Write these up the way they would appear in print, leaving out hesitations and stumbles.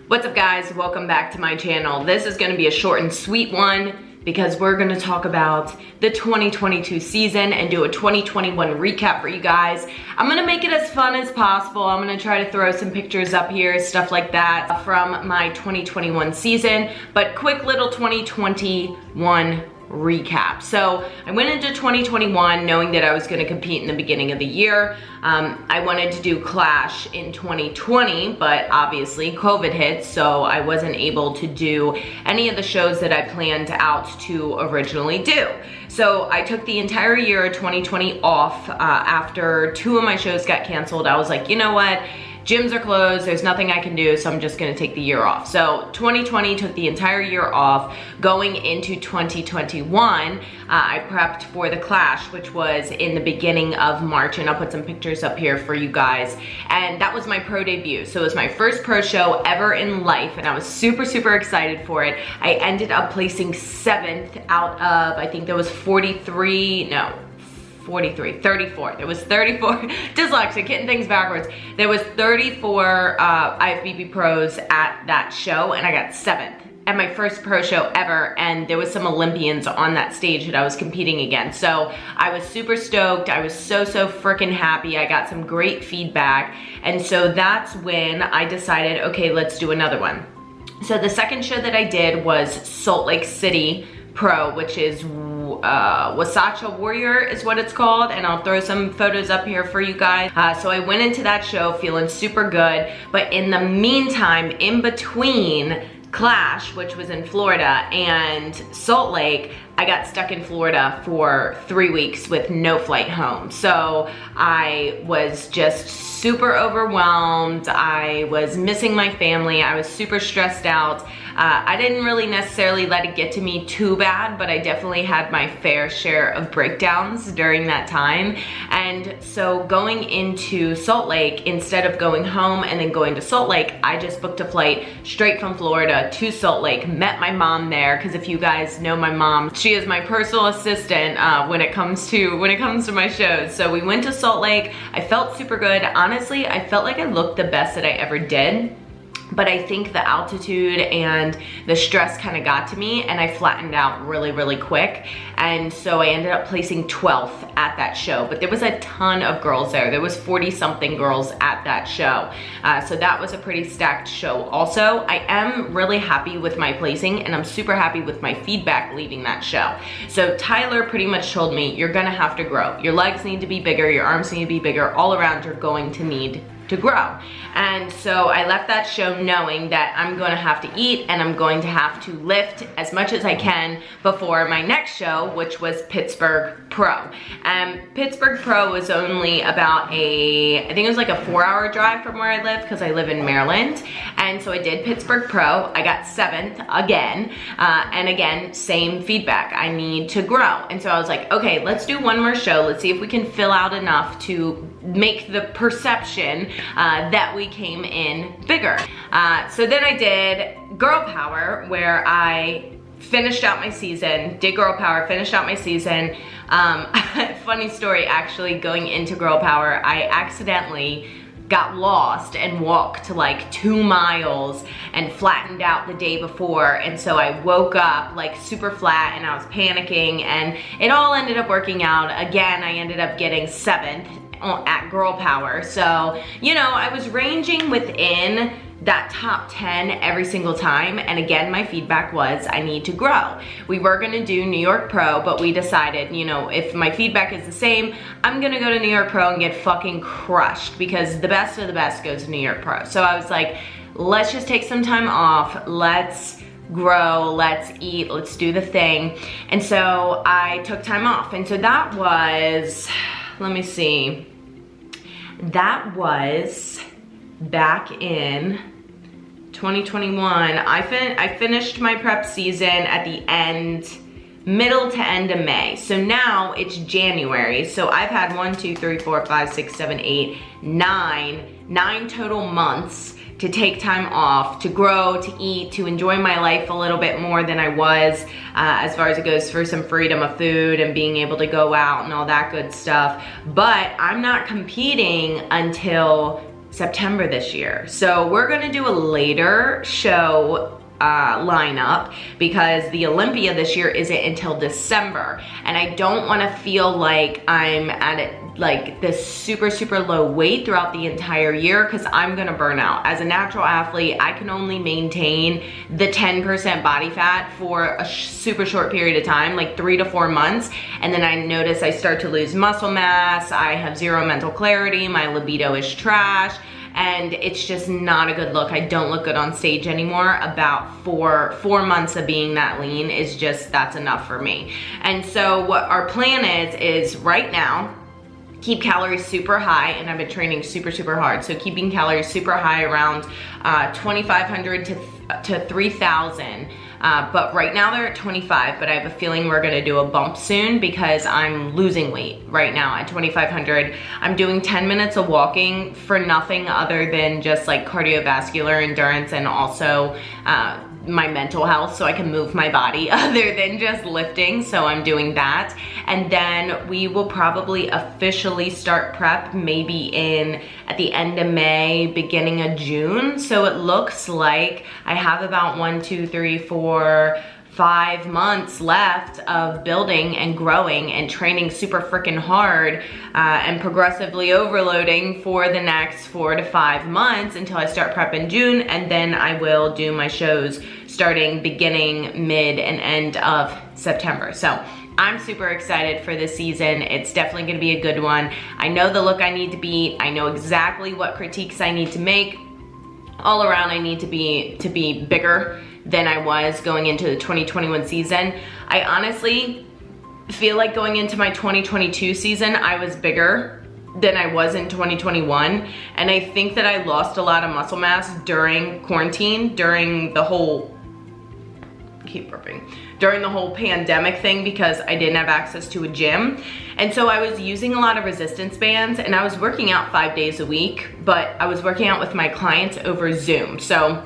What's up guys, welcome back to my channel. This is gonna be a short and sweet one because we're gonna talk about the 2022 season and do a 2021 recap for you guys. I'm gonna make it as fun as possible. I'm gonna try to throw some pictures up here, stuff like that from my 2021 season, but quick little 2021 recap. So I went into 2021 knowing that I was going to compete in the beginning of the year. I wanted to do Clash in 2020, but obviously COVID hit, so I wasn't able to do any of the shows that I planned out to originally do. So I took the entire year of 2020 off. After two of my shows got canceled, I was like, you know what? Gyms are closed, there's nothing I can do, so I'm just gonna take the year off. So 2020 took the entire year off. Going into 2021, I prepped for the Clash, which was in the beginning of March, and I'll put some pictures up here for you guys. And that was my pro debut. So it was my first pro show ever in life, and I was super, super excited for it. I ended up placing 7th out of, I think there was 34. There was 34, dyslexic, getting things backwards. There was 34 IFBB pros at that show, and I got 7th at my first pro show ever, and there was some Olympians on that stage that I was competing against. So I was super stoked. I was so freaking happy. I got some great feedback, and so that's when I decided, okay, let's do another one. So the second show that I did was Salt Lake City Pro, which is Wasatch Warrior is what it's called, and I'll throw some photos up here for you guys. So I went into that show feeling super good, but in the meantime, in between Clash, which was in Florida, and Salt Lake, I got stuck in Florida for 3 weeks with no flight home. So I was just super overwhelmed. I was missing my family. I was super stressed out. I didn't really necessarily let it get to me too bad, but I definitely had my fair share of breakdowns during that time. And so going into Salt Lake, instead of going home and then going to Salt Lake, I just booked a flight straight from Florida to Salt Lake, met my mom there, because if you guys know my mom, she is my personal assistant when it comes to my shows. So we went to Salt Lake. I felt super good. Honestly, I felt like I looked the best that I ever did. But I think the altitude and the stress kind of got to me, and I flattened out really quick. And so I ended up placing 12th at that show. But there was a ton of girls there. There was 40-something girls at that show. So that was a pretty stacked show also. I am really happy with my placing, and I'm super happy with my feedback leaving that show. So Tyler pretty much told me, you're gonna have to grow. Your legs need to be bigger, your arms need to be bigger, all around you're going to need to grow. And so I left that show knowing that I'm going to have to eat and I'm going to have to lift as much as I can before my next show, which was Pittsburg Pro. Pittsburg Pro was only about I think it was like a 4-hour drive from where I live, because I live in Maryland. And so I did Pittsburg Pro. I got 7th again, and again, same feedback. I need to grow. And so I was like, okay, let's do one more show. Let's see if we can fill out enough to make the perception that we came in bigger. So then I did Girl Power, where I finished out my season, did Girl Power, finished out my season. Funny story, actually, going into Girl Power, I accidentally got lost and walked to like 2 miles and flattened out the day before, and so I woke up like super flat and I was panicking, and it all ended up working out. Again, I ended up getting 7th at Girl Power. So, you know, I was ranging within that top 10 every single time, and again, my feedback was I need to grow. We were gonna do New York Pro, but we decided, you know, if my feedback is the same, I'm gonna go to New York Pro and get fucking crushed, because the best of the best goes to New York Pro. So I was like, let's just take some time off, let's grow, let's eat, let's do the thing. And so I took time off, and so that was, let me see, that was back in 2021. I finished my prep season at the middle to end of May. So now it's January. So I've had 9 total months to take time off, to grow, to eat, to enjoy my life a little bit more than I was, as far as it goes for some freedom of food and being able to go out and all that good stuff. But I'm not competing until September this year. So we're gonna do a later show lineup because the Olympia this year isn't until December, and I don't want to feel like I'm at it like this super low weight throughout the entire year, because I'm gonna burn out. As a natural athlete, I can only maintain the 10% body fat for a super short period of time, like 3 to 4 months, and then I notice I start to lose muscle mass, I have zero mental clarity, my libido is trash, and it's just not a good look. I don't look good on stage anymore. About four months of being that lean is just, that's enough for me. And so what our plan is right now, keep calories super high, and I've been training super hard. So keeping calories super high around 2,500 to 3,000. But right now they're at 25, but I have a feeling we're gonna do a bump soon because I'm losing weight right now at 2,500. I'm doing 10 minutes of walking for nothing other than just like cardiovascular endurance and also my mental health, so I can move my body other than just lifting. So I'm doing that. And then we will probably officially start prep maybe at the end of May, beginning of June. So it looks like I have about 1, 2, 3, 4, 5 months left of building and growing and training super freaking hard and progressively overloading for the next 4 to 5 months until I start prep in June, and then I will do my shows starting beginning, mid, and end of September. So I'm super excited for this season. It's definitely gonna be a good one. I know the look I need to beat. I know exactly what critiques I need to make. All around, I need to be bigger than I was going into the 2021 season. I honestly feel like going into my 2022 season, I was bigger than I was in 2021. And I think that I lost a lot of muscle mass during quarantine, during the whole pandemic thing, because I didn't have access to a gym. And so I was using a lot of resistance bands, and I was working out 5 days a week, but I was working out with my clients over Zoom. So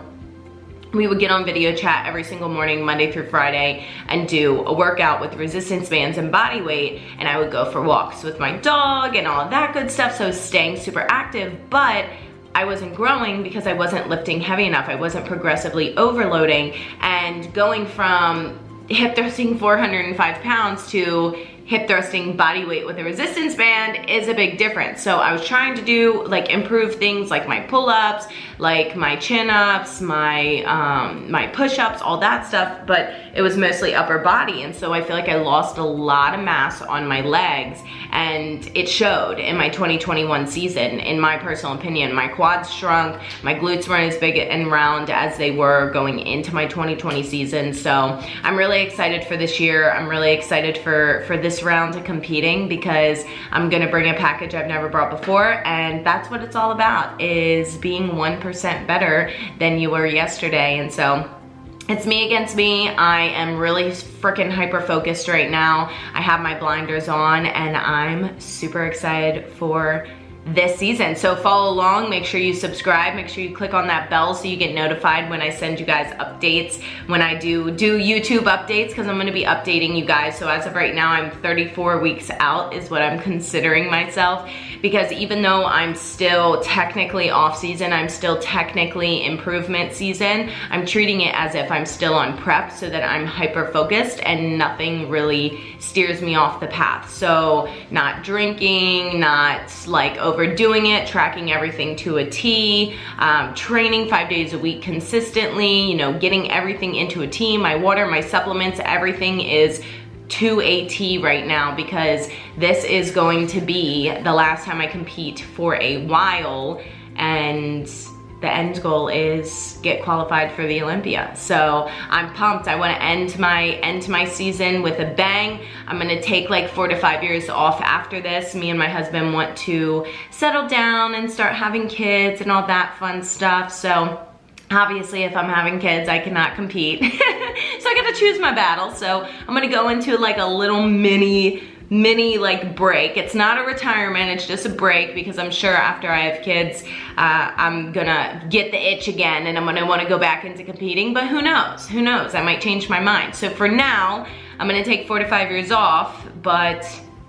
we would get on video chat every single morning, Monday through Friday, and do a workout with resistance bands and body weight, and I would go for walks with my dog and all of that good stuff. So I was staying super active, but I wasn't growing because I wasn't lifting heavy enough. I wasn't progressively overloading, and going from hip thrusting 405 pounds to hip thrusting body weight with a resistance band is a big difference. So I was trying to do like improve things like my pull-ups, like my chin-ups, my push-ups, all that stuff, but it was mostly upper body. And so I feel like I lost a lot of mass on my legs, and it showed in my 2021 season, in my personal opinion. My quads shrunk, my glutes weren't as big and round as they were going into my 2020 season. So I'm really excited for this year. I'm really excited for this round of competing, because I'm gonna bring a package I've never brought before, and that's what it's all about, is being 1% better than you were yesterday. And so it's me against me. I am really freaking hyper focused right now. I have my blinders on, and I'm super excited for this season. So follow along, make sure you subscribe, make sure you click on that bell so you get notified when I send you guys updates, when I do YouTube updates, because I'm gonna be updating you guys. So as of right now, I'm 34 weeks out is what I'm considering myself, because even though I'm still technically off season, I'm still technically improvement season, I'm treating it as if I'm still on prep, so that I'm hyper focused and nothing really steers me off the path. So not drinking, not like overdoing it, tracking everything to a T, training 5 days a week consistently, you know, getting everything into a T, my water, my supplements, everything is to a T right now, because this is going to be the last time I compete for a while, and the end goal is get qualified for the Olympia. So I'm pumped. I want to end my season with a bang. I'm gonna take like 4 to 5 years off after this. Me and my husband want to settle down and start having kids and all that fun stuff. So obviously if I'm having kids, I cannot compete. So I gotta choose my battle. So I'm gonna go into like a little mini like break. It's not a retirement, it's just a break, because I'm sure after I have kids, I'm gonna get the itch again and I'm gonna wanna go back into competing, but who knows? Who knows? I might change my mind. So for now, I'm gonna take 4 to 5 years off, but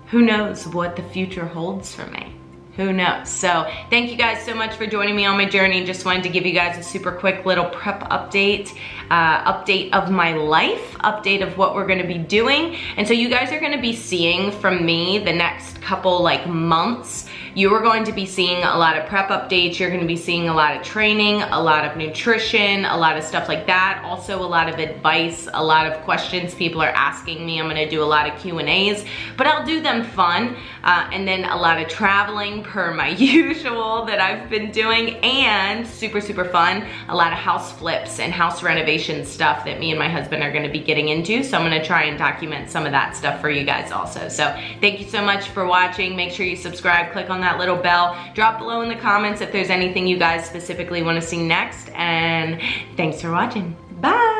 who knows what the future holds for me? Who knows? So thank you guys so much for joining me on my journey. Just wanted to give you guys a super quick little prep update, update of my life, update of what we're gonna be doing. And so you guys are gonna be seeing from me the next couple months. You are going to be seeing a lot of prep updates. You're gonna be seeing a lot of training, a lot of nutrition, a lot of stuff like that. Also a lot of advice, a lot of questions people are asking me. I'm gonna do a lot of Q&As, but I'll do them fun. And then a lot of traveling per my usual that I've been doing, and super, super fun. A lot of house flips and house renovation stuff that me and my husband are gonna be getting into. So I'm gonna try and document some of that stuff for you guys also. So thank you so much for watching. Make sure you subscribe, click on that little bell. Drop below in the comments if there's anything you guys specifically want to see next. And thanks for watching. Bye.